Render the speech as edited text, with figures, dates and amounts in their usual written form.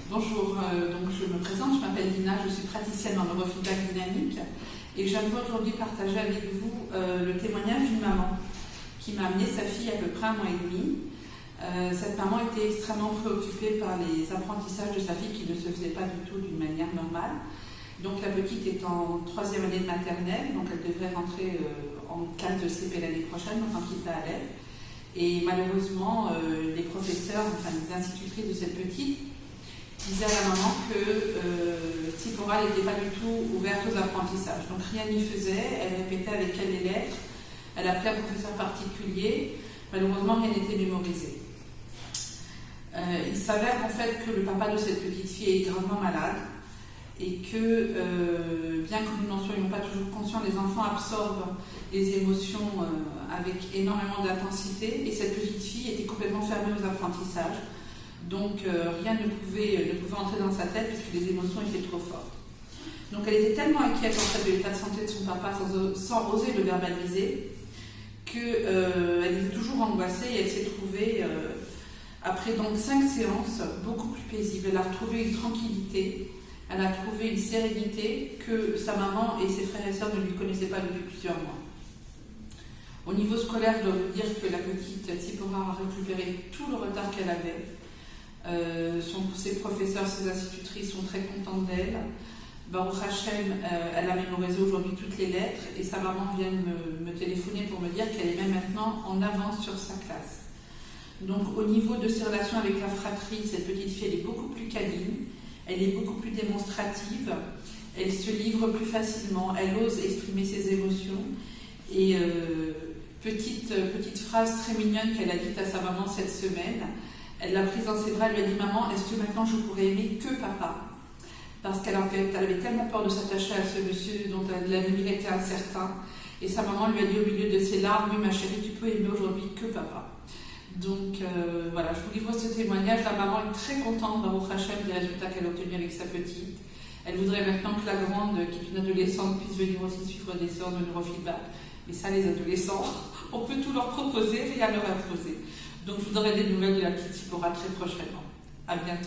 Bonjour, donc je me présente, je m'appelle Dina, je suis praticienne en neurofeedback dynamique et j'aimerais aujourd'hui partager avec vous le témoignage d'une maman qui m'a amené sa fille à peu près 1 mois et demi. Cette maman était extrêmement préoccupée par les apprentissages de sa fille qui ne se faisaient pas du tout d'une manière normale. Donc la petite est en 3e année de maternelle, donc elle devrait rentrer en classe de CP l'année prochaine, donc en quitte à Alep. Et malheureusement, les professeurs, enfin les institutrices de cette petite, disaient à la maman que Tsipora n'était pas du tout ouverte aux apprentissages. Donc rien n'y faisait, elle répétait avec elle les lettres, elle appelait un professeur particulier, malheureusement rien n'était mémorisé. Il s'avère en fait que le papa de cette petite fille est gravement malade et que, bien que nous n'en soyons pas toujours conscients, les enfants absorbent les émotions avec énormément d'intensité et cette petite fille était complètement fermée aux apprentissages. Donc rien ne pouvait entrer dans sa tête puisque les émotions étaient trop fortes. Donc elle était tellement inquiète en fait de l'état de santé de son papa sans oser le verbaliser qu'elle était toujours angoissée et elle s'est trouvée, après donc 5 séances, beaucoup plus paisible. Elle a retrouvé une tranquillité, elle a trouvé une sérénité que sa maman et ses frères et sœurs ne lui connaissaient pas depuis plusieurs mois. Au niveau scolaire, je dois vous dire que la petite Tsipora a récupéré tout le retard qu'elle avait. Ses professeurs, ses institutrices sont très contentes d'elle. Baruch Hashem, elle a mémorisé aujourd'hui toutes les lettres et sa maman vient me téléphoner pour me dire qu'elle est même maintenant en avance sur sa classe. Donc au niveau de ses relations avec la fratrie, cette petite fille elle est beaucoup plus câline, elle est beaucoup plus démonstrative, elle se livre plus facilement, elle ose exprimer ses émotions et petite phrase très mignonne qu'elle a dite à sa maman cette semaine. Elle l'a prise dans ses bras, elle lui a dit « Maman, est-ce que maintenant je pourrais aimer que papa ?» Parce qu'elle avait tellement peur de s'attacher à ce monsieur dont l'avenir était incertain. Et sa maman lui a dit au milieu de ses larmes « Oui ma chérie, tu peux aimer aujourd'hui que papa. » Donc voilà, je vous livre ce témoignage. La maman est très contente dans Baruch Hashem des résultats qu'elle a obtenus avec sa petite. Elle voudrait maintenant que la grande, qui est une adolescente, puisse venir aussi suivre des séances de neurofeedback. Mais ça, les adolescents, on peut tout leur proposer, rien leur imposer. Donc je vous donnerai des nouvelles de la petite Tsipora très prochainement. À bientôt.